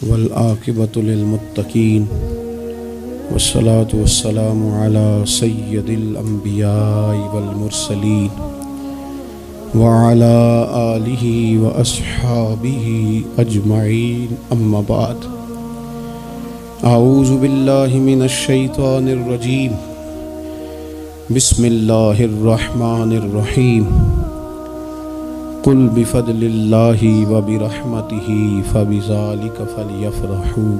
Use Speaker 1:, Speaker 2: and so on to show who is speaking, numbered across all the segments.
Speaker 1: والعاقبۃ للمتقین والصلاة والسلام علی سید الانبیاء والمرسلین وعلی آلہ واصحابہ اجمعین اما بعد اعوذ باللہ من الشیطان الرجیم بسم اللہ الرحمن الرحیم قل بفضل اللہ وبرحمتہ فبذلک فلیفرحوا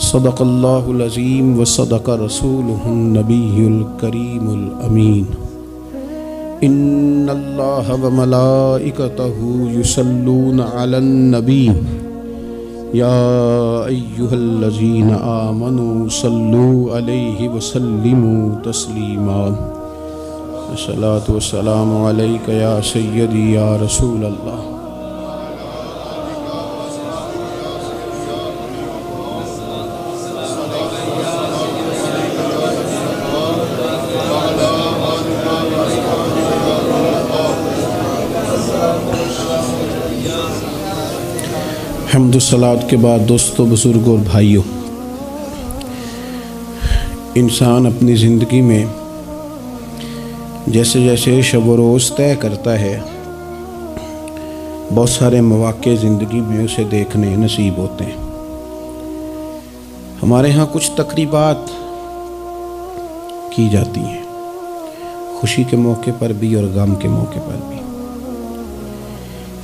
Speaker 1: صدق اللہ العظیم وصدق رسولہ النبی الکریم الامین ان اللہ وملائکتہ یصلون علی النبی یا ایہا الذین آمنوا صلوا علیہ وسلموا تسلیما الصلاۃ والسلام علیک یا سیدی یا رسول اللہ حمد و صلوات کے بعد دوستو، بزرگوں اور بھائیوں، انسان اپنی زندگی میں جیسے جیسے شب و روز طے کرتا ہے، بہت سارے مواقع زندگی میں اسے دیکھنے نصیب ہوتے ہیں۔ ہمارے ہاں کچھ تقریبات کی جاتی ہیں، خوشی کے موقع پر بھی اور غم کے موقع پر بھی۔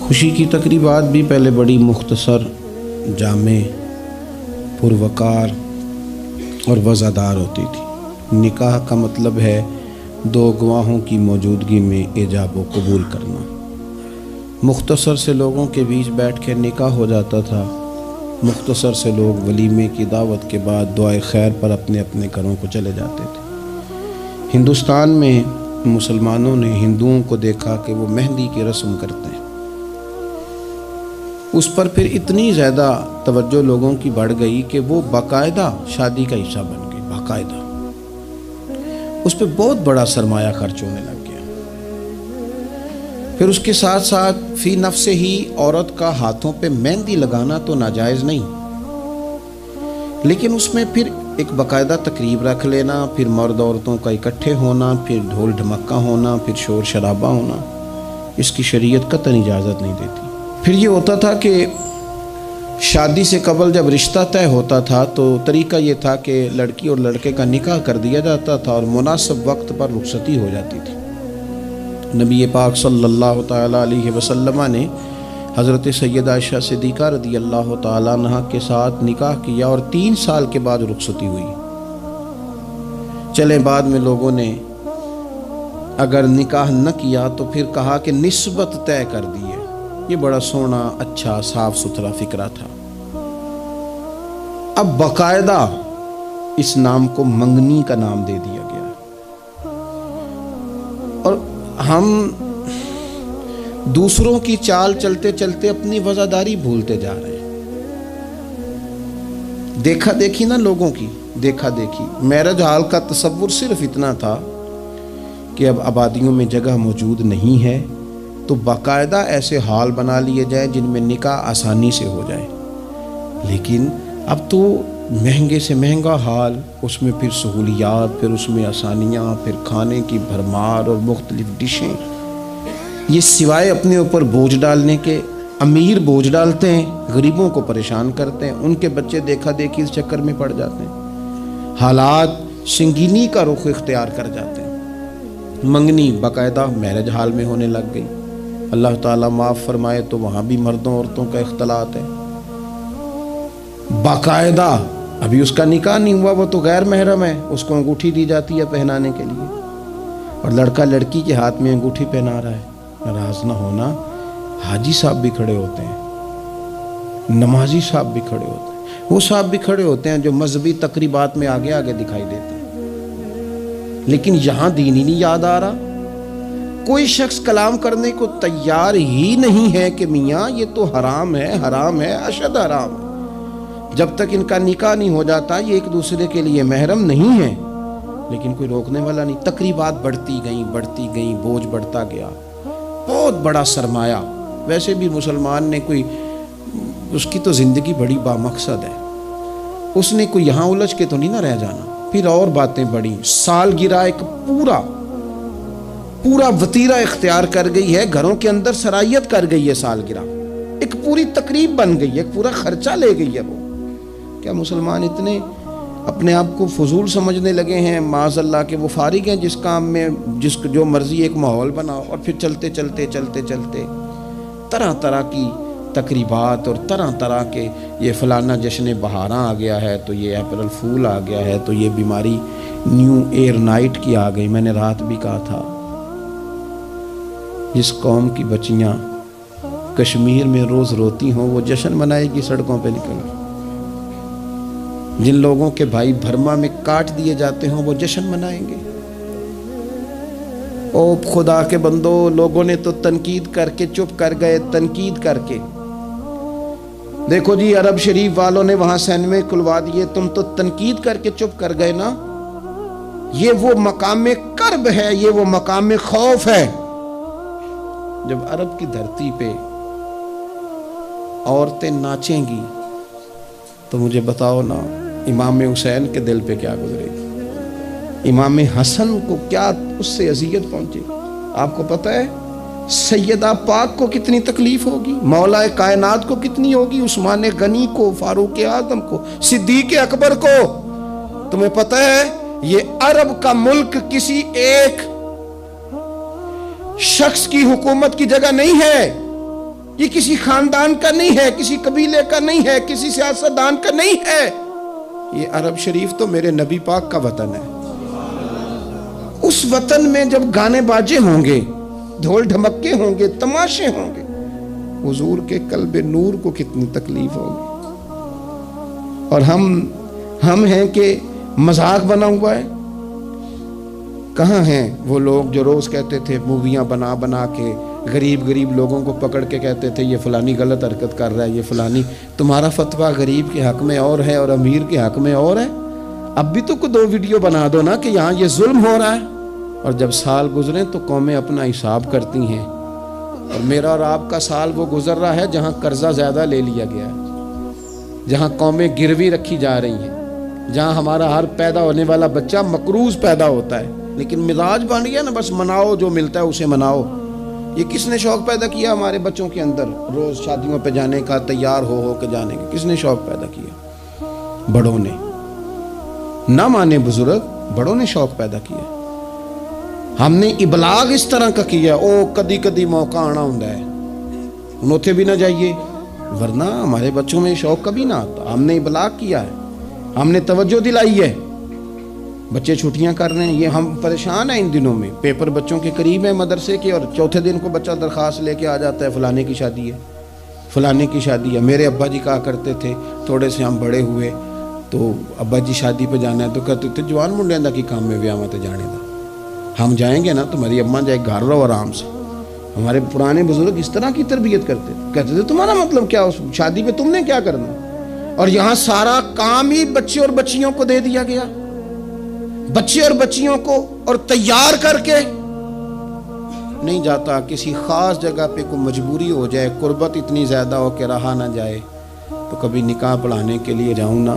Speaker 1: خوشی کی تقریبات بھی پہلے بڑی مختصر، جامع، پروقار اور وزادار ہوتی تھی۔ نکاح کا مطلب ہے دو گواہوں کی موجودگی میں ایجاب و قبول کرنا۔ مختصر سے لوگوں کے بیچ بیٹھ کے نکاح ہو جاتا تھا، مختصر سے لوگ ولیمے کی دعوت کے بعد دعائے خیر پر اپنے اپنے گھروں کو چلے جاتے تھے۔ ہندوستان میں مسلمانوں نے ہندوؤں کو دیکھا کہ وہ مہندی کی رسم کرتے ہیں، اس پر پھر اتنی زیادہ توجہ لوگوں کی بڑھ گئی کہ وہ باقاعدہ شادی کا حصہ بن گئی، باقاعدہ اس پہ بہت بڑا سرمایہ خرچ ہونے لگ گیا۔ پھر اس کے ساتھ ساتھ فی نفس ہی عورت کا ہاتھوں پہ مہندی لگانا تو ناجائز نہیں، لیکن اس میں پھر ایک باقاعدہ تقریب رکھ لینا، پھر مرد عورتوں کا اکٹھے ہونا، پھر ڈھول ڈھمکا ہونا، پھر شور شرابہ ہونا، اس کی شریعت قطعاً اجازت نہیں دیتی۔ پھر یہ ہوتا تھا کہ شادی سے قبل جب رشتہ طے ہوتا تھا تو طریقہ یہ تھا کہ لڑکی اور لڑکے کا نکاح کر دیا جاتا تھا اور مناسب وقت پر رخصتی ہو جاتی تھی۔ نبی پاک صلی اللہ تعالیٰ علیہ وسلم نے حضرت سیدہ عائشہ صدیقہ رضی اللہ تعالیٰ عنہ کے ساتھ نکاح کیا اور 3 سال کے بعد رخصتی ہوئی۔ چلے بعد میں لوگوں نے اگر نکاح نہ کیا تو پھر کہا کہ نسبت طے کر دی ہے۔ یہ بڑا سونا، اچھا، صاف ستھرا فکرہ تھا۔ اب باقاعدہ اس نام کو منگنی کا نام دے دیا گیا، اور ہم دوسروں کی چال چلتے چلتے اپنی وفاداری بھولتے جا رہے ہیں۔ دیکھا دیکھی نا لوگوں کی، دیکھا دیکھی۔ میرج ہال کا تصور صرف اتنا تھا کہ اب آبادیوں میں جگہ موجود نہیں ہے تو باقاعدہ ایسے ہال بنا لیے جائیں جن میں نکاح آسانی سے ہو جائے، لیکن اب تو مہنگے سے مہنگا ہال، اس میں پھر سہولیات، پھر اس میں آسانیاں، پھر کھانے کی بھرمار اور مختلف ڈشیں۔ یہ سوائے اپنے اوپر بوجھ ڈالنے کے، امیر بوجھ ڈالتے ہیں، غریبوں کو پریشان کرتے ہیں، ان کے بچے دیکھا دیکھی اس چکر میں پڑ جاتے ہیں، حالات سنگینی کا رخ اختیار کر جاتے ہیں۔ منگنی باقاعدہ میرج ہال میں ہونے لگ گئی۔ اللہ تعالیٰ معاف فرمائے تو وہاں بھی مردوں عورتوں کا اختلاط ہے باقاعدہ۔ ابھی اس کا نکاح نہیں ہوا، وہ تو غیر محرم ہے، اس کو انگوٹھی دی جاتی ہے پہنانے کے لیے، اور لڑکا لڑکی کے ہاتھ میں انگوٹھی پہنا رہا ہے۔ ناراض نہ ہونا، حاجی صاحب بھی کھڑے ہوتے ہیں، نمازی صاحب بھی کھڑے ہوتے ہیں، وہ صاحب بھی کھڑے ہوتے ہیں جو مذہبی تقریبات میں آگے آگے دکھائی دیتے ہیں، لیکن یہاں دین ہی نہیں یاد آ رہا۔ کوئی شخص کلام کرنے کو تیار ہی نہیں ہے کہ میاں یہ تو حرام ہے، حرام ہے، اشد حرام ہے۔ جب تک ان کا نکاح نہیں ہو جاتا یہ ایک دوسرے کے لیے محرم نہیں ہے، لیکن کوئی روکنے والا نہیں۔ تقریبات بڑھتی گئیں، بوجھ بڑھتا گیا، بہت بڑا سرمایہ۔ ویسے بھی مسلمان نے کوئی اس کی تو زندگی بڑی بامقصد ہے، اس نے کوئی یہاں الجھ کے تو نہیں نہ رہ جانا. پھر اور باتیں بڑی، سالگرہ ایک پورا وتیرہ اختیار کر گئی ہے، گھروں کے اندر سرائیت کر گئی ہے. سالگرہ ایک پوری تقریب بن گئی ہے، ایک پورا خرچہ لے گئی ہے. وہ کیا مسلمان اتنے اپنے آپ کو فضول سمجھنے لگے ہیں معاذ اللہ کہ وہ فارغ ہیں جس کام میں جو مرضی ایک ماحول بناؤ، اور پھر چلتے طرح طرح کی تقریبات اور طرح طرح کے، یہ فلانا جشن بہاراں آ گیا ہے تو یہ اپریل فول آ گیا ہے تو یہ بیماری نیو ایئر نائٹ کی آ گئی. میں نے رات بھی کہا تھا، جس قوم کی بچیاں کشمیر میں روز روتی ہوں وہ جشن منائے گی سڑکوں پہ نکل. جن لوگوں کے بھائی برما میں کاٹ دیے جاتے ہوں وہ جشن منائیں گے. او خدا کے بندو، لوگوں نے تو تنقید کر کے چپ کر گئے. تنقید کر کے دیکھو جی، عرب شریف والوں نے وہاں سینمے کھلوا دیے، تم تو تنقید کر کے چپ کر گئے نا. یہ وہ مقام کرب ہے، یہ وہ مقام خوف ہے. جب عرب کی دھرتی پہ عورتیں ناچیں گی تو مجھے بتاؤ نا، امام حسین کے دل پہ کیا گزرے گی؟ امام حسن کو کیا اس سے اذیت پہنچے گی؟ آپ کو پتہ ہے سیدہ پاک کو کتنی تکلیف ہوگی، مولا کائنات کو کتنی ہوگی، عثمان غنی کو، فاروق اعظم کو، صدیق اکبر کو. تمہیں پتہ ہے یہ عرب کا ملک کسی ایک شخص کی حکومت کی جگہ نہیں ہے، یہ کسی خاندان کا نہیں ہے، کسی قبیلے کا نہیں ہے، کسی سیاستدان کا نہیں ہے. یہ عرب شریف تو میرے نبی پاک کا وطن ہے. اس وطن میں جب گانے باجے ہوں گے، ڈھول ڈھمکے ہوں گے، تماشے ہوں گے، حضور کے قلب نور کو کتنی تکلیف ہوگی. اور ہم ہیں کہ مذاق بنا ہوا ہے. کہاں ہیں وہ لوگ جو روز کہتے تھے موویاں بنا کے غریب لوگوں کو پکڑ کے کہتے تھے یہ فلانی غلط حرکت کر رہا ہے، یہ فلانی. تمہارا فتویٰ غریب کے حق میں اور ہے اور امیر کے حق میں اور ہے. اب بھی تو کوئی 2 ویڈیو بنا دو نا کہ یہاں یہ ظلم ہو رہا ہے. اور جب سال گزرے تو قومیں اپنا حساب کرتی ہیں. اور میرا اور آپ کا سال وہ گزر رہا ہے جہاں قرضہ زیادہ لے لیا گیا ہے، جہاں قومیں گروی رکھی جا رہی ہیں، جہاں ہمارا ہر پیدا ہونے والا بچہ مقروض پیدا ہوتا ہے. لیکن مزاج بن گیا نا، بس مناؤ جو ملتا ہے اسے مناؤ. یہ کس نے شوق پیدا کیا ہمارے بچوں کے اندر روز شادیوں پہ جانے کا، تیار ہو کے جانے کا؟ کس نے شوق پیدا کیا؟ بڑوں نے. نہ مانے بزرگ، بڑوں نے شوق پیدا کیا. ہم نے ابلاغ اس طرح کا کیا، او کدی موقع آنا ہوتا ہے انہوں بھی نہ جائیے، ورنہ ہمارے بچوں میں شوق کبھی نہ آتا. ہم نے ابلاغ کیا ہے، ہم نے توجہ دلائی ہے. بچے چھٹیاں کر رہے ہیں، یہ ہم پریشان ہیں ان دنوں میں. پیپر بچوں کے قریب ہیں مدرسے کے، اور چوتھے دن کو بچہ درخواست لے کے آ جاتا ہے فلانے کی شادی ہے، فلانے کی شادی ہے. میرے ابا جی کہا کرتے تھے، تھوڑے سے ہم بڑے ہوئے تو ابا جی شادی پہ جانا ہے تو کہتے تھے جوان منڈے دا کی کام میں ویاواں تے جانے دا، ہم جائیں گے نا تمہاری اماں جائے گھر رہو آرام سے. ہمارے پرانے بزرگ اس طرح کی تربیت کرتے تھے. کہتے تھے تمہارا مطلب کیا، اس شادی پہ تم نے کیا کرنا؟ اور یہاں سارا کام ہی بچے اور بچیوں کو دے دیا گیا. بچے اور بچیوں کو اور تیار کر کے نہیں جاتا. کسی خاص جگہ پہ کوئی مجبوری ہو جائے، قربت اتنی زیادہ ہو کہ رہا نہ جائے، تو کبھی نکاح پڑھانے کے لیے جاؤں نا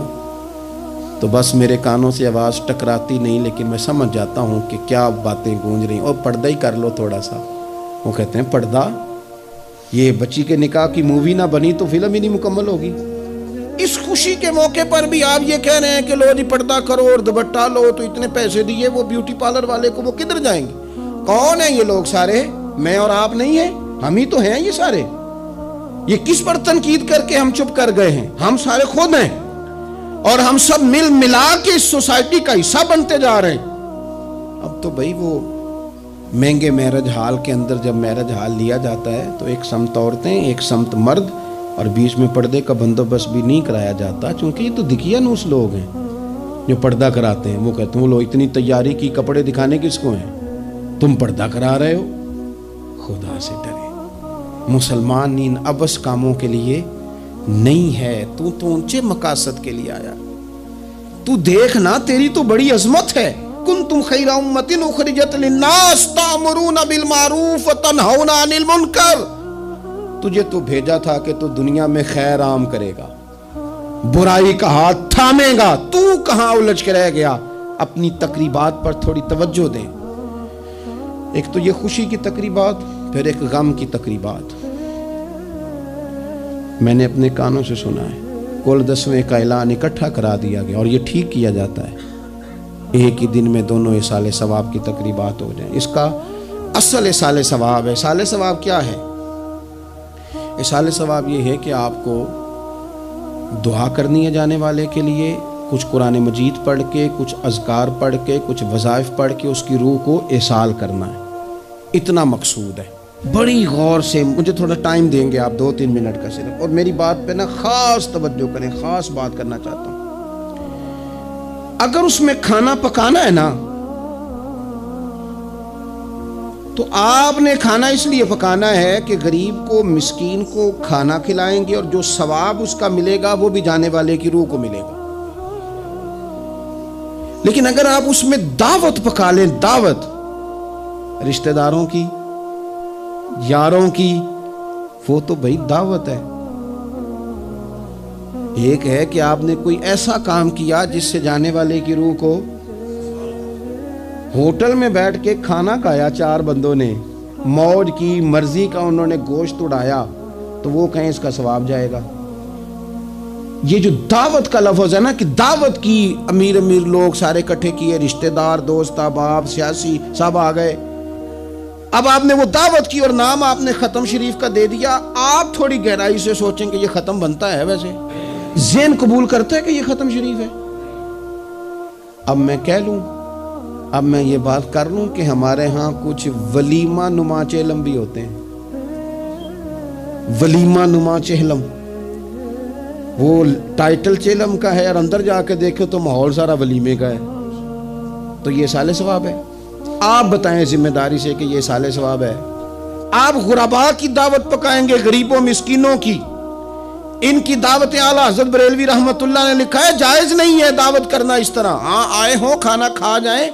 Speaker 1: تو بس میرے کانوں سے آواز ٹکراتی نہیں، لیکن میں سمجھ جاتا ہوں کہ کیا باتیں گونج رہی ہیں. اور پردہ ہی کر لو تھوڑا سا. وہ کہتے ہیں پردہ، یہ بچی کے نکاح کی مووی نہ بنی تو فلم ہی نہیں مکمل ہوگی. اس خوشی کے موقع پر بھی آپ یہ کہہ رہے ہیں کہ لو جی پردہ کرو اور دوپٹہ لو، تو اتنے پیسے دیے وہ بیوٹی پارلر والے کو، وہ کدھر جائیں گے؟ کون ہیں یہ لوگ سارے؟ میں اور آپ نہیں ہیں، ہم ہی تو ہیں یہ سارے. یہ کس پر تنقید کر کے ہم چپ کر گئے ہیں؟ ہم سارے خود ہیں، اور ہم سب ملا کے اس سوسائٹی کا حصہ بنتے جا رہے ہیں. اب تو بھائی وہ مہنگے میرج ہال کے اندر جب میرج ہال لیا جاتا ہے تو ایک سمت عورتیں، ایک سمت مرد، اور بیچ میں پردے کا بندوبست بھی نہیں کرایا جاتا، چونکہ یہ تو دکھیا نوس لوگ ہیں جو پردہ کراتے ہیں. وہ کہتے ہیں وہ لوگ اتنی تیاری کی، کپڑے دکھانے کس کو ہیں؟ تم پردہ کرا رہے ہو. خدا سے ڈرے. مسلمان ان ابس کاموں کے لیے نہیں ہے. تو اونچے مقاصد کے لیے آیا. تو دیکھنا تیری تو بڑی عظمت ہے. کنتم خیر امۃ اخرجت للناس تأمرون بالمعروف وتنہون عن المنکر. تجھے تو بھیجا تھا کہ تو دنیا میں خیر عام کرے گا، برائی کا ہاتھ تھامے گا، تو کہاں الجھ کے رہ گیا؟ اپنی تقریبات پر تھوڑی توجہ دیں۔ ایک تو یہ خوشی کی تقریبات، پھر ایک غم کی تقریبات۔ میں نے اپنے کانوں سے سنا ہے کل 10ویں کا اعلان اکٹھا کرا دیا گیا، اور یہ ٹھیک کیا جاتا ہے، ایک ہی دن میں دونوں اصال ثواب کی تقریبات ہو جائیں۔ اس کا اصل اصال ثواب ہے۔ اصال ثواب کیا ہے؟ اصال ثواب یہ ہے کہ آپ کو دعا کرنی ہے جانے والے کے لیے، کچھ قرآن مجید پڑھ کے، کچھ اذکار پڑھ کے، کچھ وظائف پڑھ کے اس کی روح کو ایصال کرنا ہے، اتنا مقصود ہے۔ بڑی غور سے، مجھے تھوڑا ٹائم دیں گے آپ 2-3 منٹ کا صرف، اور میری بات پہ نا خاص توجہ کریں، خاص بات کرنا چاہتا ہوں۔ اگر اس میں کھانا پکانا ہے نا، تو آپ نے کھانا اس لیے پکانا ہے کہ غریب کو، مسکین کو کھانا کھلائیں گے، اور جو ثواب اس کا ملے گا وہ بھی جانے والے کی روح کو ملے گا۔ لیکن اگر آپ اس میں دعوت پکا لیں، دعوت رشتہ داروں کی، یاروں کی، وہ تو بھائی دعوت ہے۔ ایک ہے کہ آپ نے کوئی ایسا کام کیا جس سے جانے والے کی روح کو، ہوٹل میں بیٹھ کے کھانا کھایا 4 بندوں نے، موج کی، مرضی کا انہوں نے گوشت اڑایا، تو وہ کہیں اس کا ثواب جائے گا۔ یہ جو دعوت کا لفظ ہے نا، کہ دعوت کی، امیر لوگ سارے اکٹھے کیے، رشتہ دار، دوست احباب، سیاسی سب آ گئے، اب آپ نے وہ دعوت کی اور نام آپ نے ختم شریف کا دے دیا۔ آپ تھوڑی گہرائی سے سوچیں کہ یہ ختم بنتا ہے؟ ویسے ذہن قبول کرتا ہے کہ یہ ختم شریف ہے؟ اب میں کہہ لوں، اب میں یہ بات کر لوں کہ ہمارے ہاں کچھ ولیمہ نما چہلم بھی ہوتے ہیں، ولیمہ نما چہلم، وہ ٹائٹل چہلم کا ہے اور اندر جا کے دیکھو تو ماحول سارا ولیمے کا ہے، تو یہ سال ثواب ہے؟ آپ بتائیں ذمہ داری سے کہ یہ سال ثواب ہے؟ آپ غرباء کی دعوت پکائیں گے، غریبوں مسکینوں کی، ان کی دعوتیں اعلیٰ حضرت بریلوی رحمت اللہ نے لکھا ہے جائز نہیں ہے دعوت کرنا اس طرح۔ ہاں آئے ہوں، کھانا کھا جائیں،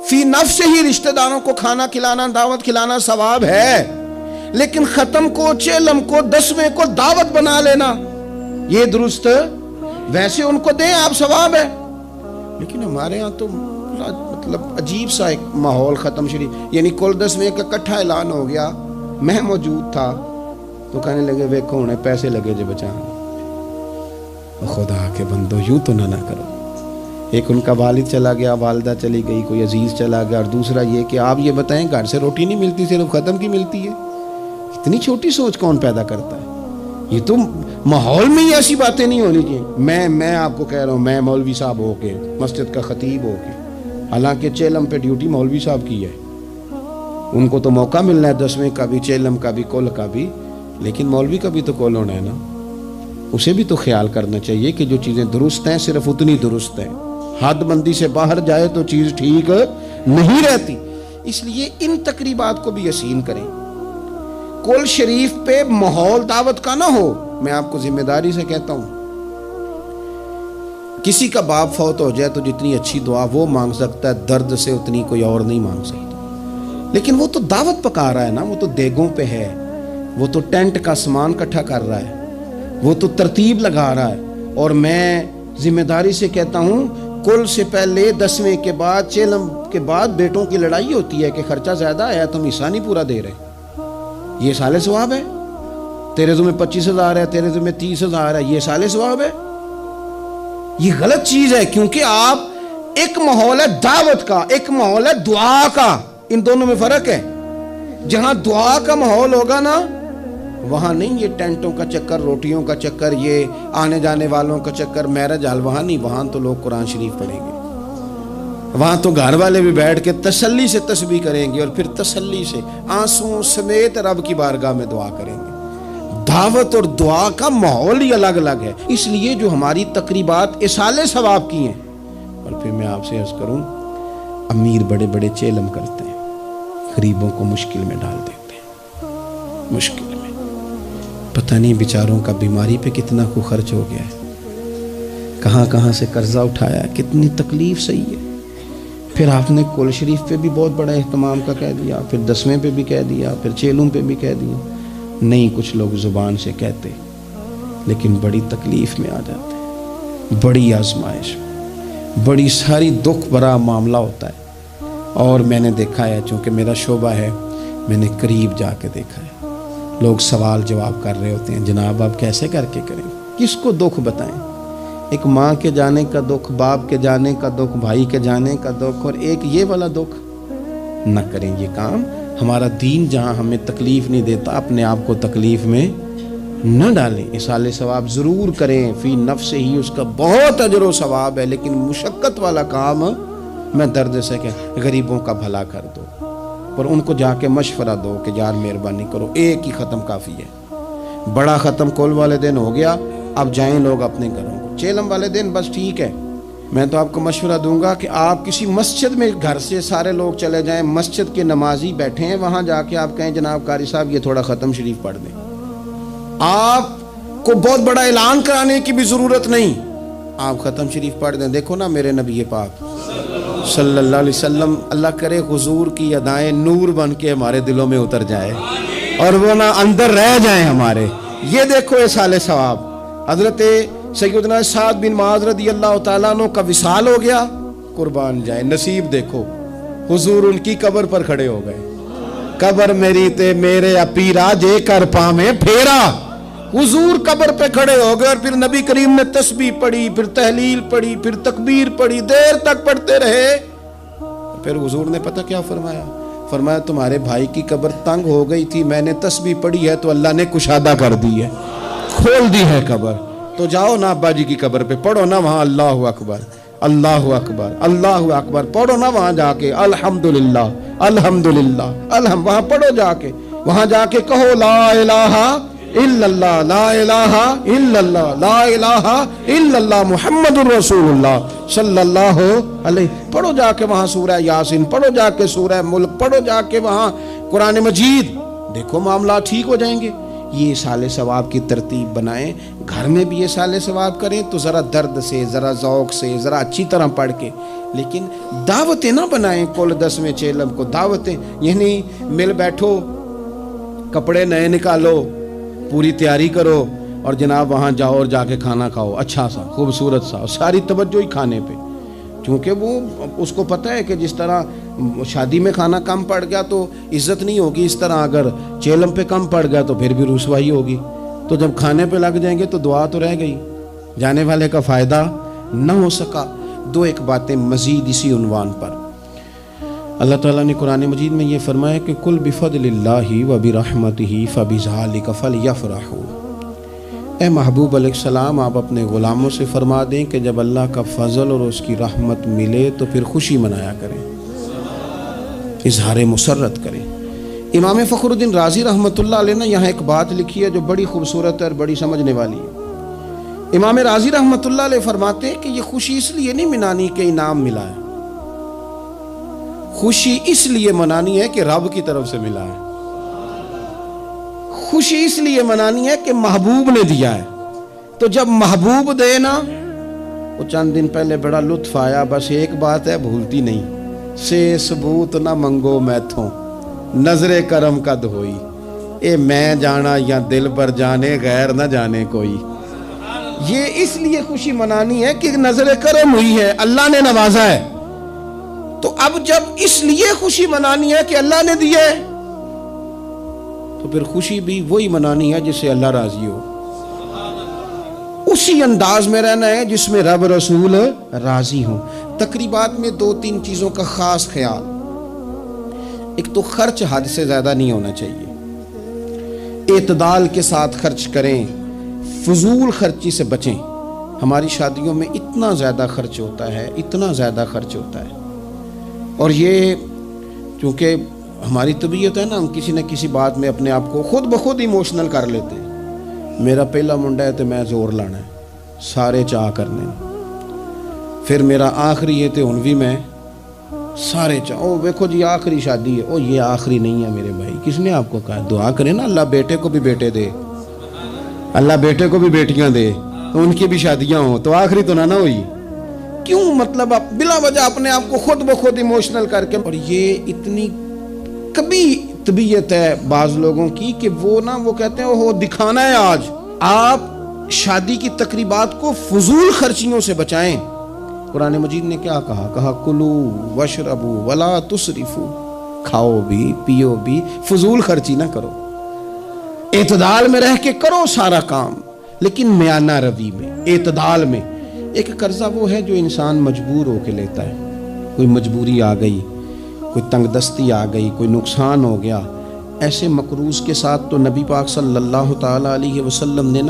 Speaker 1: فی نفس ہی رشتہ داروں کو کھانا کھلانا، دعوت کھلانا ثواب ہے، لیکن ختم کو، چہلم کو، 10ویں کو دعوت بنا لینا یہ درست؟ ویسے ان کو دیں آپ، ثواب ہے، لیکن ہمارے ہاں تو مطلب عجیب سا ایک ماحول ختم شریف، یعنی کل 10ویں کا اکٹھا اعلان ہو گیا، میں موجود تھا، تو کہنے لگے ویکھو ہونے پیسے لگے جو بچانے۔ خدا کے بندو یوں تو نہ کرو۔ ایک ان کا والد چلا گیا، والدہ چلی گئی، کوئی عزیز چلا گیا، اور دوسرا یہ کہ آپ یہ بتائیں گھر سے روٹی نہیں ملتی، صرف ختم کی ملتی ہے۔ اتنی چھوٹی سوچ کون پیدا کرتا ہے؟ یہ تو ماحول میں ہی ایسی باتیں نہیں ہونی چاہیے۔ میں آپ کو کہہ رہا ہوں، میں مولوی صاحب ہو کے، مسجد کا خطیب ہو کے، حالانکہ چہلم پہ ڈیوٹی مولوی صاحب کی ہے، ان کو تو موقع ملنا ہے 10ویں کا بھی، چہلم کا بھی، کل کا بھی، لیکن مولوی کا بھی تو کول ہونا ہے نا، اسے بھی تو خیال کرنا چاہیے کہ جو چیزیں درست ہیں صرف اتنی درست ہیں، حد بندی سے باہر جائے تو چیز ٹھیک نہیں رہتی۔ اس لیے ان تقریبات کو بھی یقین کریں۔ کل شریف پہ ماحول دعوت کا نہ ہو، میں آپ کو ذمہ داری سے کہتا ہوں، کسی کا باپ فوت ہو جائے تو جتنی اچھی دعا وہ مانگ سکتا ہے، درد سے اتنی کوئی اور نہیں مانگ سکتا، لیکن وہ تو دعوت پکا رہا ہے نا، وہ تو دیگوں پہ ہے، وہ تو ٹینٹ کا سامان اکٹھا کر رہا ہے، وہ تو ترتیب لگا رہا ہے۔ اور میں ذمہ داری سے کہتا ہوں، کل سے پہلے 10ویں کے بعد، چہلم کے بعد بیٹوں کی لڑائی ہوتی ہے کہ خرچہ زیادہ ہے، تم حصہ نہیں پورا دے رہے، یہ سال ثواب ہے؟ تیرے ذمہ 25,000 ہے، تیرے ذمہ 30,000 ہے، یہ سال ثواب ہے؟ یہ غلط چیز ہے، کیونکہ آپ، ایک ماحول ہے دعوت کا، ایک ماحول ہے دعا کا، ان دونوں میں فرق ہے۔ جہاں دعا کا ماحول ہوگا نا، وہاں نہیں یہ ٹینٹوں کا چکر، روٹیوں کا چکر، یہ آنے جانے والوں کا چکر، میرج حال، وہاں نہیں، وہاں تو لوگ قرآن شریف پڑھیں گے، وہاں تو گھر والے بھی بیٹھ کے تسلی سے تسبیح کریں گے، اور پھر تسلی سے آنسوں سمیت رب کی بارگاہ میں دعا کریں گے۔ دعوت اور دعا کا ماحول ہی الگ الگ ہے۔ اس لیے جو ہماری تقریبات اصال ثواب کی ہیں، اور پھر میں آپ سے عرض کروں، امیر بڑے بڑے چہلم کرتے ہیں، غریبوں کو مشکل میں ڈال دیتے ہیں، مشکل میں، پتہ نہیں بیچاروں کا بیماری پہ کتنا کو خرچ ہو گیا ہے، کہاں کہاں سے قرضہ اٹھایا ہے، کتنی تکلیف صحیح ہے۔ پھر آپ نے کل شریف پہ بھی بہت بڑا اہتمام کا کہہ دیا، پھر 10ویں پہ بھی کہہ دیا، پھر چہلم پہ بھی کہہ دیا، نہیں کچھ لوگ زبان سے کہتے لیکن بڑی تکلیف میں آ جاتے ہیں، بڑی آزمائش، بڑی ساری دکھ بھرا معاملہ ہوتا ہے۔ اور میں نے دیکھا ہے، چونکہ میرا شعبہ ہے، میں نے قریب جا کے دیکھا ہے، لوگ سوال جواب کر رہے ہوتے ہیں، جناب آپ کیسے کر کے کریں، کس کو دکھ بتائیں؟ ایک ماں کے جانے کا دکھ، باپ کے جانے کا دکھ، بھائی کے جانے کا دکھ، اور ایک یہ والا دکھ۔ نہ کریں یہ کام۔ ہمارا دین جہاں ہمیں تکلیف نہیں دیتا، اپنے آپ کو تکلیف میں نہ ڈالیں۔ اصالِ ثواب ضرور کریں، فی نفس ہی اس کا بہت اجر و ثواب ہے، لیکن مشقت والا کام میں درد سے کہ غریبوں کا بھلا کر دو، اور ان کو جا کے مشورہ دو کہ یار مہربانی کرو، ایک ہی ختم کافی ہے۔ بڑا ختم کول والے دن ہو گیا، اب جائیں لوگ اپنے گھروں کو۔ چیلم والے دن بس ٹھیک ہے، میں تو آپ کو مشورہ دوں گا کہ آپ کسی مسجد میں گھر سے سارے لوگ چلے جائیں، مسجد کے نمازی بیٹھے ہیں، وہاں جا کے آپ کہیں جناب قاری صاحب یہ تھوڑا ختم شریف پڑھ دیں۔ آپ کو بہت بڑا اعلان کرانے کی بھی ضرورت نہیں، آپ ختم شریف پڑھ دیں۔ دیکھو نا میرے نبی پاک صلی اللہ علیہ وسلم، اللہ کرے حضور کی ادائیں نور بن کے ہمارے دلوں میں اتر جائے اور وہ نہ اندر رہ جائیں ہمارے۔ یہ دیکھو اصالِ ثواب۔ حضرت سیدنا سعد بن معاذ رضی اللہ تعالیٰ عنہ کا وصال ہو گیا، قربان جائے، نصیب دیکھو، حضور ان کی قبر پر کھڑے ہو گئے۔ قبر میری تے میرے اپیرا جے کر پامیں پھیرا، حضور قبر پہ کھڑے ہو گئے، اور پھر نبی کریم نے تسبیح پڑھی، پھر تحلیل پڑھی، پھر تکبیر پڑھی، دیر تک پڑھتے رہے۔ پھر حضور نے پتہ کیا فرمایا؟ فرمایا تمہارے بھائی کی قبر تنگ ہو گئی تھی، میں نے تسبیح پڑھی ہے تو اللہ نے کشادہ کر دی ہے، کھول دی ہے قبر، تو جاؤ نا ابا جی کی قبر پہ پڑھو نا وہاں اللہ اکبر اللہ اکبر اللہ اکبر، پڑھو نا وہاں جا کے الحمدللہ الحمدللہ وہاں پڑھو جا کے، وہاں جا کے کہو لا الہ الا اللہ لا الہ الا اللہ لا الہ الا اللہ محمد الرسول اللہ صلی اللہ علیہ، پڑھو جا کے وہاں سورہ یاسین، پڑھو جا کے سورہ ملک، پڑھو جا کے وہاں قرآن مجید، دیکھو معاملات ٹھیک ہو جائیں گے۔ یہ اصالِ ثواب کی ترتیب بنائیں، گھر میں بھی یہ اصالِ ثواب کریں تو ذرا درد سے، ذرا ذوق سے، ذرا اچھی طرح پڑھ کے، لیکن دعوتیں نہ بنائیں کل 10ویں چیلم کو، دعوتیں یعنی مل بیٹھو، کپڑے نئے نکالو، پوری تیاری کرو، اور جناب وہاں جاؤ اور جا کے کھانا کھاؤ اچھا سا خوبصورت سا، اور ساری توجہ ہی کھانے پہ، چونکہ وہ اس کو پتہ ہے کہ جس طرح شادی میں کھانا کم پڑ گیا تو عزت نہیں ہوگی، اس طرح اگر چیلم پہ کم پڑ گیا تو پھر بھی رسوائی ہوگی، تو جب کھانے پہ لگ جائیں گے تو دعا تو رہ گئی، جانے والے کا فائدہ نہ ہو سکا۔ دو ایک باتیں مزید اسی عنوان پر، اللہ تعالیٰ نے قرآن مجید میں یہ فرمایا کہ قل بفضل اللہ وبرحمتہ فبذلک فلیفرحوا، اے محبوب علیہ السلام آپ اپنے غلاموں سے فرما دیں کہ جب اللہ کا فضل اور اس کی رحمت ملے تو پھر خوشی منایا کریں، اظہار مسرت کریں۔ امام فخر الدین رازی رحمۃ اللہ علیہ نے یہاں ایک بات لکھی ہے جو بڑی خوبصورت ہے اور بڑی سمجھنے والی ہے۔ امام رازی رحمۃ اللہ علیہ فرماتے ہیں کہ یہ خوشی اس لیے نہیں منانی کہ انعام ملا ہے، خوشی اس لیے منانی ہے کہ رب کی طرف سے ملا ہے، خوشی اس لیے منانی ہے کہ محبوب نے دیا ہے، تو جب محبوب دے نا، وہ چند دن پہلے بڑا لطف آیا، بس ایک بات ہے بھولتی نہیں، سے ثبوت نہ منگو میتھوں نظر کرم کا دھوئی، اے میں جانا یا دل پر جانے غیر نہ جانے کوئی۔ یہ اس لیے خوشی منانی ہے کہ نظر کرم ہوئی ہے، اللہ نے نوازا ہے، تو اب جب اس لیے خوشی منانی ہے کہ اللہ نے دیا ہے تو پھر خوشی بھی وہی منانی ہے جس سے اللہ راضی ہو، اسی انداز میں رہنا ہے جس میں رب رسول راضی ہوں۔ تقریبات میں دو تین چیزوں کا خاص خیال، ایک تو خرچ حد سے زیادہ نہیں ہونا چاہیے، اعتدال کے ساتھ خرچ کریں، فضول خرچی سے بچیں۔ ہماری شادیوں میں اتنا زیادہ خرچ ہوتا ہے، اتنا زیادہ خرچ ہوتا ہے، اور یہ چونکہ ہماری طبیعت ہے نا، ہم کسی نہ کسی بات میں اپنے آپ کو خود بخود ایموشنل کر لیتے ہیں۔ میرا پہلا منڈا ہے تو میں زور لانا ہے، سارے چاہ کرنے، پھر میرا آخری ہے تو ہن بھی میں سارے چاہ، او دیکھو جی آخری شادی ہے، او یہ آخری نہیں ہے میرے بھائی، کس نے آپ کو کہا؟ دعا کریں نا اللہ بیٹے کو بھی بیٹے دے، اللہ بیٹے کو بھی بیٹیاں دے، تو ان کی بھی شادیاں ہوں، تو آخری تو نہ ہوئی۔ کیوں مطلب بلا وجہ اپنے آپ کو خود بخود ایموشنل کر کے، اور یہ اتنی کبھی طبیعت ہے بعض لوگوں کی کہ وہ کہتے ہیں وہ دکھانا ہے آج. آپ شادی کی تقریبات کو فضول خرچیوں سے بچائیں. قرآن مجید نے کیا کہا کلو وشربو ولا تسرفو، کھاؤ بھی پیو بھی، فضول خرچی نہ کرو، اعتدال میں رہ کے کرو سارا کام، لیکن میانہ روی میں، اعتدال میں. ایک قرضہ وہ ہے جو انسان مجبور ہو کے لیتا ہے. کوئی مجبوری آ گئی، کوئی تنگ دستی آ گئی، کوئی نقصان ہو گیا، ایسے مقروض کے ساتھ تو نبی پاک صلی اللہ تعالی علیہ وسلم نے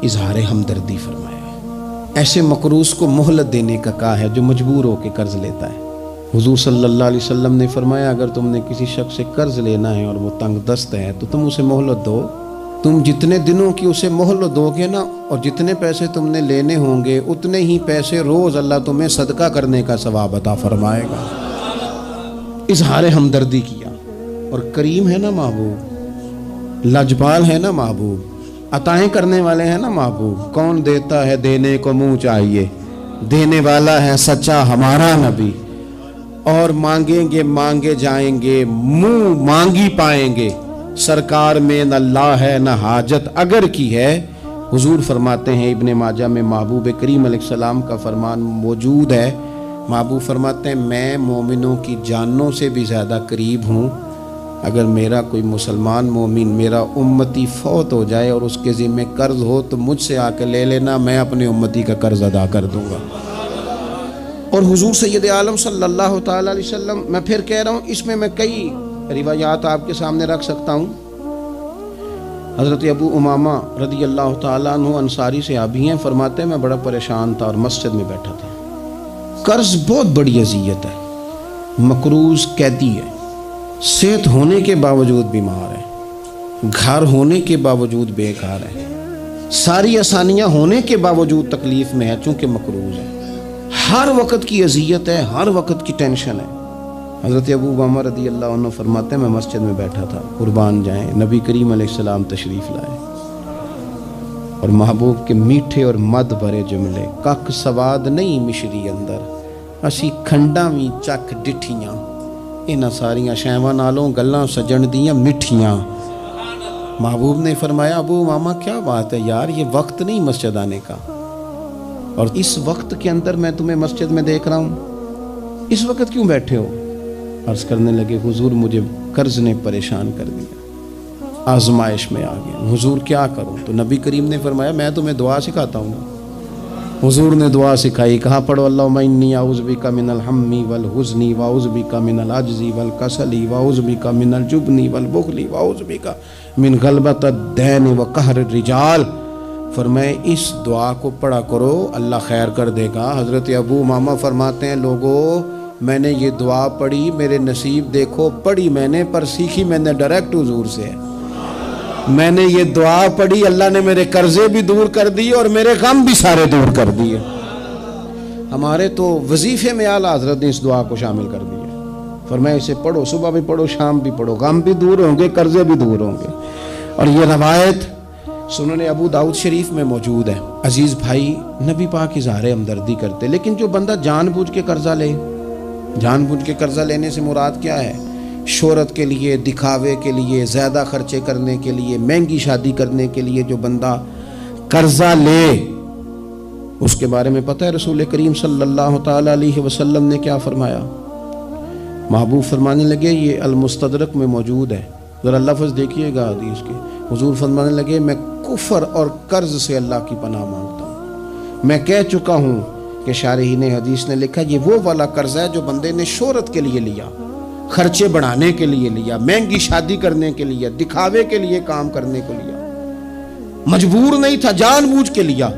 Speaker 1: اظہار ہمدردی فرمایا ہے. ایسے مقروض کو مہلت دینے کا کہا ہے جو مجبور ہو کے قرض لیتا ہے. حضور صلی اللہ علیہ وسلم نے فرمایا اگر تم نے کسی شخص سے قرض لینا ہے اور وہ تنگ دست ہے تو تم اسے مہلت دو. تم جتنے دنوں کی اسے مہلت دو گے اور جتنے پیسے تم نے لینے ہوں گے اتنے ہی پیسے روز اللہ تمہیں صدقہ کرنے کا ثواب عطا فرمائے گا. اظہار ہمدردی کیا. اور کریم ہے محبوب، لاجپال ہے محبوب، عطائیں کرنے والے ہیں محبوب. کون دیتا ہے دینے کو منہ چاہیے، دینے والا ہے سچا ہمارا نبی. اور مانگیں گے مانگے جائیں گے، منہ مانگی پائیں گے. سرکار میں نہ لا ہے نہ حاجت اگر کی ہے. حضور فرماتے ہیں ابن ماجہ میں محبوب کریم علیہ السلام کا فرمان موجود ہے. محبوب فرماتے ہیں میں مومنوں کی جانوں سے بھی زیادہ قریب ہوں. اگر میرا کوئی مسلمان مومن میرا امتی فوت ہو جائے اور اس کے ذمہ قرض ہو تو مجھ سے آ کے لے لینا، میں اپنے امتی کا قرض ادا کر دوں گا. اور حضور سید عالم صلی اللہ تعالی علیہ وسلم، میں پھر کہہ رہا ہوں اس میں کئی روایات آپ کے سامنے رکھ سکتا ہوں. حضرت ابو امامہ رضی اللہ تعالیٰ عنہ انصاری صحابی ہیں، فرماتے ہیں میں بڑا پریشان تھا اور مسجد میں بیٹھا تھا. قرض بہت بڑی اذیت ہے. مقروض قیدی ہے، صحت ہونے کے باوجود بیمار ہے، گھر ہونے کے باوجود بے گھر ہے، ساری آسانیاں ہونے کے باوجود تکلیف میں ہے چونکہ مقروض ہے. ہر وقت کی اذیت ہے، ہر وقت کی ٹینشن ہے. حضرت ابو امامہ رضی اللہ عنہ فرماتے ہیں میں مسجد میں بیٹھا تھا، قربان جائیں نبی کریم علیہ السلام تشریف لائے اور محبوب کے میٹھے اور مد بھرے جملے، کک سواد نہیں مشری اندر اسی کھنڈاں وی چک ڈٹھیاں، انہاں ساریاں شیواں نالوں گلاں سجن دیاں مٹھیاں. محبوب نے فرمایا ابو امامہ کیا بات ہے یار، یہ وقت نہیں مسجد آنے کا، اور اس وقت کے اندر میں تمہیں مسجد میں دیکھ رہا ہوں، اس وقت کیوں بیٹھے ہو؟ عرض کرنے لگے حضور مجھے قرض نے پریشان کر دیا، آزمائش میں آ گیا، حضور کیا کروں؟ تو نبی کریم نے فرمایا میں تمہیں دعا سکھاتا ہوں. حضور نے دعا سکھائی، کہا پڑھو اللہم انی اعوذ بک من الہم والحزن واعوذ بک من العجز والکسل واعوذ بک من الجبن والبخل واعوذ بک من غلبۃ الدین وقہر الرجال. فرمائے اس دعا کو پڑھا کرو اللہ خیر کر دے گا. حضرت ابو امامہ فرماتے ہیں لوگوں میں نے یہ دعا پڑھی، میرے نصیب دیکھو، پڑھی میں نے پر سیکھی میں نے ڈائریکٹ حضور سے ہے. میں نے یہ دعا پڑھی، اللہ نے میرے قرضے بھی دور کر دیے اور میرے غم بھی سارے دور کر دیے. ہمارے تو وظیفے میں اعلیٰ حضرت نے اس دعا کو شامل کر دیا. فرمایا اسے پڑھو، صبح بھی پڑھو شام بھی پڑھو، غم بھی دور ہوں گے قرضے بھی دور ہوں گے. اور یہ روایت سنن ابو داؤد شریف میں موجود ہے. عزیز بھائی نبی پاک اظہار ہمدردی کرتے، لیکن جو بندہ جان بوجھ کے قرضہ لے، جان بوجھ کے قرضہ لینے سے مراد کیا ہے؟ شہرت کے لیے، دکھاوے کے لیے، زیادہ خرچے کرنے کے لیے، مہنگی شادی کرنے کے لیے جو بندہ قرضہ لے اس کے بارے میں پتہ ہے رسول کریم صلی اللہ تعالی علیہ وسلم نے کیا فرمایا؟ محبوب فرمانے لگے یہ المستدرک میں موجود ہے، ذرا لفظ دیکھیے گا حدیث کے. حضور فرمانے لگے میں کفر اور قرض سے اللہ کی پناہ مانگتا ہوں. میں کہہ چکا ہوں کہ شارحین حدیث نے لکھا یہ وہ والا قرض ہے جو بندے نے شہرت کے لیے لیا، خرچے بڑھانے کے لیے لیا، مہنگی شادی کرنے کے لیے، دکھاوے کے لیے کام کرنے کو لیا، مجبور نہیں تھا، جان بوجھ کے لیا.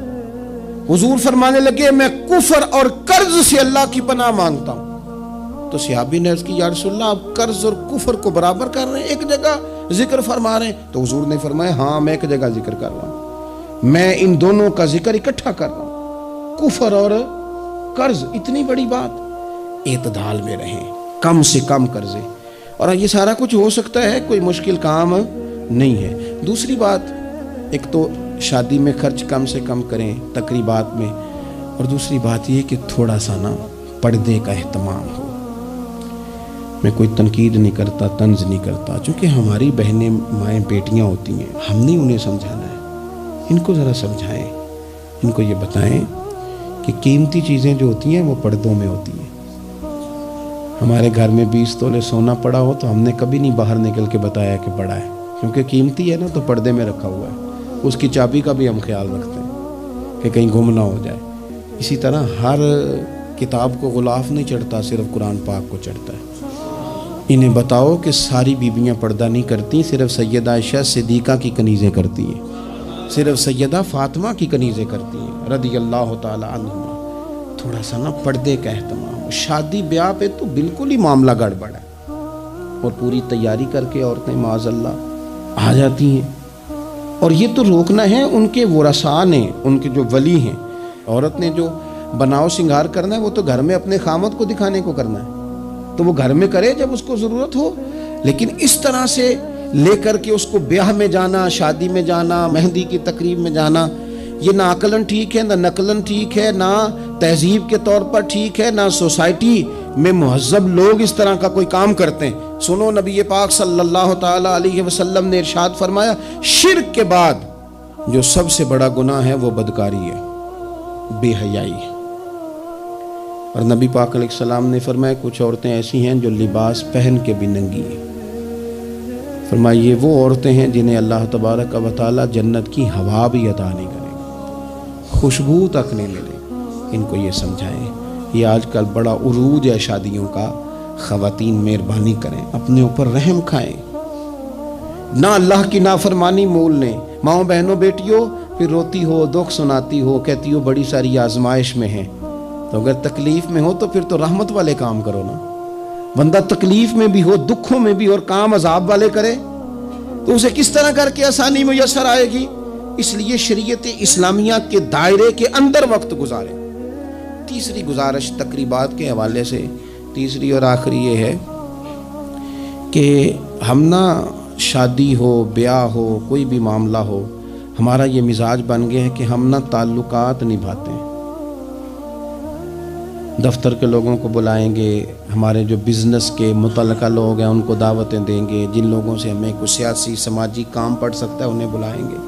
Speaker 1: حضور فرمانے لگے میں کفر اور قرض سے اللہ کی پناہ مانگتا ہوں. تو صحابی نے عرض کی یا رسول اللہ آپ قرض اور کفر کو برابر کر رہے ہیں، ایک جگہ ذکر فرما رہے ہیں؟ تو حضور نے فرمایا ہاں میں ایک جگہ ذکر کر رہا ہوں، میں ان دونوں کا ذکر اکٹھا کر رہا ہوں، کفر اور قرض. اتنی بڑی بات، اعتدال میں رہیں، کم سے کم قرضے. اور یہ سارا کچھ ہو سکتا ہے، کوئی مشکل کام نہیں ہے. دوسری بات، ایک تو شادی میں خرچ کم سے کم کریں تقریبات میں، اور دوسری بات یہ کہ تھوڑا سا پردے کا اہتمام ہو. میں کوئی تنقید نہیں کرتا، طنز نہیں کرتا، چونکہ ہماری بہنیں مائیں بیٹیاں ہوتی ہیں، ہم نے انہیں سمجھانا ہے۔ ان کو ذرا سمجھائیں، ان کو یہ بتائیں کہ قیمتی چیزیں جو ہوتی ہیں وہ پردوں میں ہوتی ہیں۔ ہمارے گھر میں 20 تولے سونا پڑا ہو تو ہم نے کبھی نہیں باہر نکل کے بتایا کہ پڑا ہے، کیونکہ قیمتی ہے نا، تو پردے میں رکھا ہوا ہے، اس کی چابی کا بھی ہم خیال رکھتے ہیں کہ کہیں گم نہ ہو جائے۔ اسی طرح ہر کتاب کو غلاف نہیں چڑھتا، صرف قرآن پاک کو چڑھتا ہے۔ انہیں بتاؤ کہ ساری بیویاں پردہ نہیں کرتی، صرف سیدہ عائشہ صدیقہ کی کنیزیں کرتی ہیں، صرف سیدہ فاطمہ کی کنیزیں کرتی ہیں رضی اللہ تعالی عنہما۔ تھوڑا سا نا پردے کا اہتمام۔ شادی بیاہ پہ تو بالکل ہی معاملہ گڑبڑ ہے، اور پوری تیاری کر کے عورتیں معاذ اللہ آ جاتی ہیں، اور یہ تو روکنا ہے ان کے ورثاء نے، ان کے جو ولی ہیں۔ عورت نے جو بناؤ سنگار کرنا ہے وہ تو گھر میں اپنے خامد کو دکھانے کو کرنا ہے، تو وہ گھر میں کرے جب اس کو ضرورت ہو، لیکن اس طرح سے لے کر کے اس کو بیاہ میں جانا، شادی میں جانا، مہندی کی تقریب میں جانا، یہ نہ عقلاً ٹھیک ہے، نہ نقلاً ٹھیک ہے، نہ تہذیب کے طور پر ٹھیک ہے، نہ سوسائٹی میں مہذب لوگ اس طرح کا کوئی کام کرتے ہیں۔ سنو، نبی پاک صلی اللہ تعالی علیہ وسلم نے ارشاد فرمایا، شرک کے بعد جو سب سے بڑا گناہ ہے وہ بدکاری ہے، بے حیائی ہے۔ اور نبی پاک علیہ السلام نے فرمایا کچھ عورتیں ایسی ہیں جو لباس پہن کے بھی ننگی ہیں۔ فرمایا یہ وہ عورتیں ہیں جنہیں اللہ تبارک و تعالی جنت کی ہوا بھی عطا نہیں کرے گا، خوشبو تک نہیں ملے۔ ان کو یہ سمجھائیں۔ یہ آج کل بڑا عروج ہے شادیوں کا۔ خواتین مہربانی کریں، اپنے اوپر رحم کھائیں، نہ اللہ کی نافرمانی مول لیں۔ ماؤں بہنوں بیٹیوں، پھر روتی ہو، دکھ سناتی ہو، کہتی ہو بڑی ساری آزمائش میں ہیں، تو اگر تکلیف میں ہو تو پھر تو رحمت والے کام کرو نا۔ بندہ تکلیف میں بھی ہو، دکھوں میں بھی، اور کام عذاب والے کرے تو اسے کس طرح کر کے آسانی میسر آئے گی؟ اس لیے شریعت اسلامیہ کے دائرے کے اندر وقت گزاریں۔ تیسری گزارش تقریبات کے حوالے سے، تیسری اور آخری یہ ہے کہ ہم نہ شادی ہو، بیاہ ہو، کوئی بھی معاملہ ہو، ہمارا یہ مزاج بن گیا ہے کہ ہم نہ تعلقات نبھاتے ہیں۔ دفتر کے لوگوں کو بلائیں گے، ہمارے جو بزنس کے متعلقہ لوگ ہیں ان کو دعوتیں دیں گے، جن لوگوں سے ہمیں کوئی سیاسی سماجی کام پڑ سکتا ہے انہیں بلائیں گے۔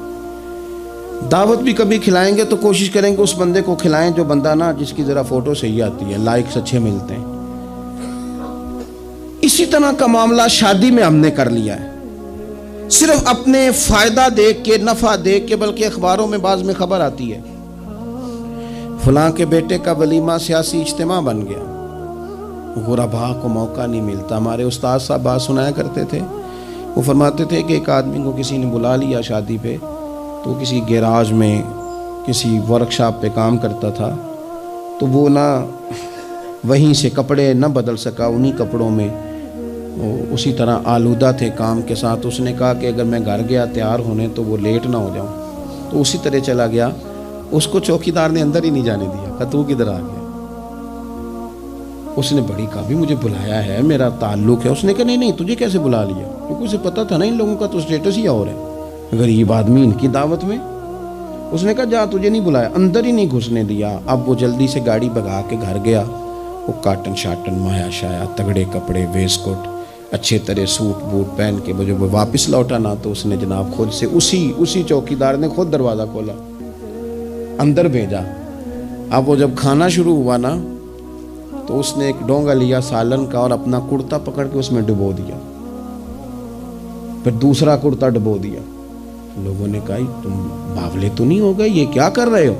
Speaker 1: دعوت بھی کبھی کھلائیں گے تو کوشش کریں گے اس بندے کو کھلائیں جو بندہ نا جس کی ذرا فوٹو صحیح آتی ہے، لائکس اچھے ملتے ہیں۔ اسی طرح کا معاملہ شادی میں ہم نے کر لیا ہے، صرف اپنے فائدہ دیکھ کے، نفع دیکھ کے، بلکہ اخباروں میں بعض میں خبر آتی ہے فلاں کے بیٹے کا ولیمہ سیاسی اجتماع بن گیا، غربا کو موقع نہیں ملتا۔ ہمارے استاد صاحب بات سنایا کرتے تھے، وہ فرماتے تھے کہ ایک آدمی کو کسی نے بلا لیا شادی پہ، تو کسی گیراج میں کسی ورکشاپ پہ کام کرتا تھا، تو وہ نہ وہیں سے کپڑے نہ بدل سکا، انہی کپڑوں میں اسی طرح آلودہ تھے کام کے ساتھ۔ اس نے کہا کہ اگر میں گھر گیا تیار ہونے تو وہ لیٹ نہ ہو جاؤں، تو اسی طرح چلا گیا۔ اس کو چوکیدار نے اندر ہی نہیں جانے دیا، کہا تو کدھر آ گیا؟ اس نے بڑی کہا بھی مجھے بلایا ہے، میرا تعلق ہے۔ اس نے کہا نہیں تجھے کیسے بلا لیا؟ کیونکہ اسے پتا تھا نا ان لوگوں کا تو اسٹیٹس ہی اور ہے، غریب آدمی ان کی دعوت میں۔ اس نے کہا جا تجھے نہیں بلایا، اندر ہی نہیں گھسنے دیا۔ اب وہ جلدی سے گاڑی بھگا کے گھر گیا، وہ کاٹن شاٹن مایا شایا تگڑے کپڑے، ویسٹ کوٹ، اچھے طرح سوٹ بوٹ پہن کے جب وہ واپس لوٹا نا تو اس نے جناب خود سے اسی چوکیدار نے خود دروازہ کھولا، اندر بھیجا۔ اب وہ جب کھانا شروع ہوا نا تو اس نے ایک ڈونگا لیا سالن کا اور اپنا کرتا پکڑ کے اس میں ڈبو دیا، پھر دوسرا کرتا ڈبو دیا۔ لوگوں نے کہا تم باولے تو نہیں ہو گئے، یہ کیا کر رہے ہو؟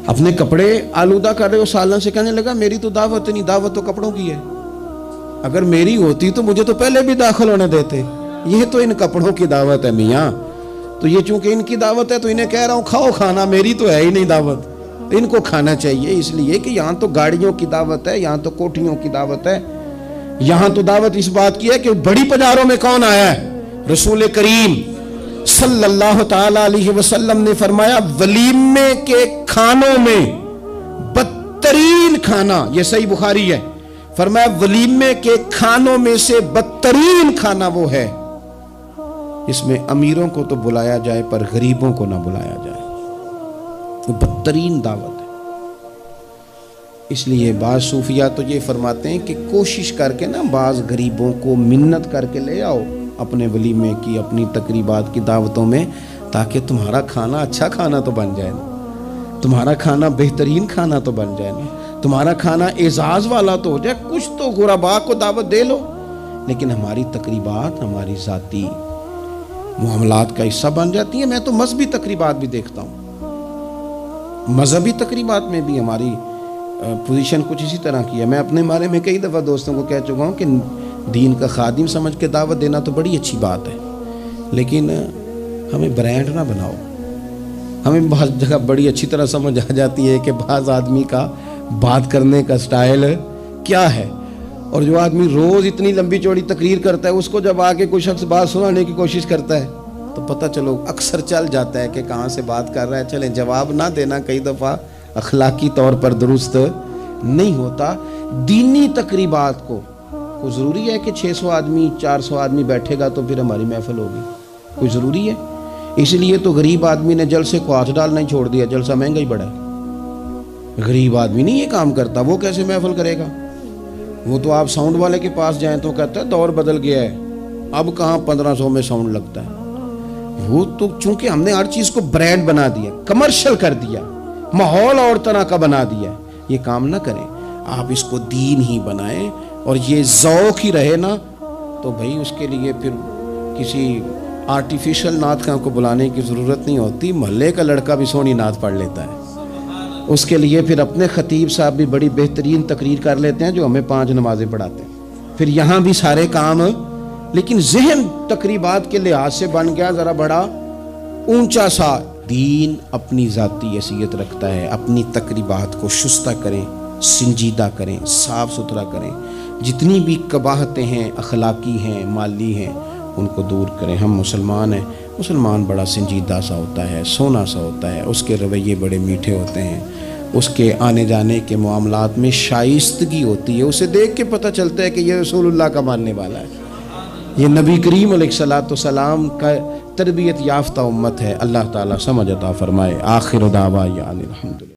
Speaker 1: اپنے کپڑے آلودہ کر رہے ہو سالن سے۔ کہنے لگا میری تو دعوت نہیں، دعوت تو کپڑوں کی ہے، اگر میری ہوتی تو مجھے تو پہلے بھی داخل ہونے دیتے، یہ تو ان کپڑوں کی دعوت ہے میاں، تو یہ چونکہ ان کی دعوت ہے تو انہیں کہہ رہا ہوں کھاؤ کھانا، میری تو ہے ہی نہیں دعوت، ان کو کھانا چاہیے۔ اس لیے کہ یہاں تو گاڑیوں کی دعوت ہے، یہاں تو کوٹھیوں کی دعوت ہے، یہاں تو دعوت اس بات کی ہے کہ بڑی پجاروں میں کون آیا ہے؟ رسول کریم صلی اللہ تعالی علیہ وسلم نے فرمایا ولیمے کے کھانوں میں بدترین کھانا، یہ صحیح بخاری ہے، فرمایا ولیمے کے کھانوں میں سے بدترین کھانا وہ ہے اس میں امیروں کو تو بلایا جائے پر غریبوں کو نہ بلایا جائے، وہ بدترین دعوت ہے۔ اس لیے بعض صوفیہ تو یہ فرماتے ہیں کہ کوشش کر کے نا بعض غریبوں کو منت کر کے لے آؤ اپنے ولیمے کی، اپنی تقریبات کی دعوتوں میں، تاکہ تمہارا کھانا اچھا کھانا تو بن جائے نا، تمہارا کھانا بہترین کھانا تو بن جائے نا، تمہارا کھانا اعزاز والا تو ہو جائے، کچھ تو غرباء کو دعوت دے لو۔ لیکن ہماری تقریبات ہماری ذاتی معاملات کا حصہ بن جاتی ہیں۔ میں تو مذہبی تقریبات بھی دیکھتا ہوں، مذہبی تقریبات میں بھی ہماری پوزیشن کچھ اسی طرح کی ہے۔ میں اپنے بارے میں کئی دفعہ دوستوں کو کہہ چکا ہوں کہ دین کا خادم سمجھ کے دعوت دینا تو بڑی اچھی بات ہے، لیکن ہمیں برانڈ نہ بناؤ۔ ہمیں بعض جگہ بڑی اچھی طرح سمجھ آ جاتی ہے کہ بعض آدمی کا بات کرنے کا سٹائل کیا ہے، اور جو آدمی روز اتنی لمبی چوڑی تقریر کرتا ہے، اس کو جب آگے کوئی شخص بات سنانے کی کوشش کرتا ہے تو پتہ چلو اکثر چل جاتا ہے کہ کہاں سے بات کر رہا ہے۔ چلیں، جواب نہ دینا کئی دفعہ اخلاقی طور پر درست نہیں ہوتا۔ دینی تقریبات کو کوئی ضروری ہے کہ 600 آدمی 400 آدمی بیٹھے گا تو پھر ہماری محفل ہوگی؟ کوئی ضروری ہے؟ اس لیے تو غریب آدمی نے جلسے کو ہاتھ ڈالنا ہی چھوڑ دیا، جلسہ مہنگا ہی بڑا ہے۔ غریب آدمی نہیں یہ کام کرتا، وہ کیسے محفل کرے گا؟ وہ تو آپ ساؤنڈ والے کے پاس جائیں تو کہتا ہے دور بدل گیا ہے، اب کہاں 1500 میں ساؤنڈ لگتا ہے۔ وہ تو چونکہ ہم نے ہر چیز کو برانڈ بنا دیا، کمرشل کر دیا، ماحول اور طرح کا بنا دیا، یہ کام نہ کریں۔ آپ اس کو دین ہی بنائیں اور یہ ذوق ہی رہے نا، تو بھائی اس کے لیے پھر کسی آرٹیفیشل نعت خواں کو بلانے کی ضرورت نہیں ہوتی۔ محلے کا لڑکا بھی سونی نعت پڑھ لیتا ہے، اس کے لیے پھر اپنے خطیب صاحب بھی بڑی بہترین تقریر کر لیتے ہیں جو ہمیں 5 نمازیں پڑھاتے ہیں، پھر یہاں بھی سارے کام۔ لیکن ذہن تقریبات کے لحاظ سے بن گیا ذرا بڑا اونچا سا۔ دین اپنی ذاتی حیثیت رکھتا ہے، اپنی تقریبات کو شستہ کریں، سنجیدہ کریں، صاف ستھرا کریں، جتنی بھی قباحتیں ہیں، اخلاقی ہیں، مالی ہیں، ان کو دور کریں۔ ہم مسلمان ہیں، مسلمان بڑا سنجیدہ سا ہوتا ہے، سونا سا ہوتا ہے، اس کے رویے بڑے میٹھے ہوتے ہیں، اس کے آنے جانے کے معاملات میں شائستگی ہوتی ہے، اسے دیکھ کے پتہ چلتا ہے کہ یہ رسول اللہ کا ماننے والا ہے، یہ نبی کریم علیہ السلام کا تربیت یافتہ امت ہے۔ اللہ تعالیٰ سمجھ عطا فرمائے۔ آخر دعوانا الحمدللہ۔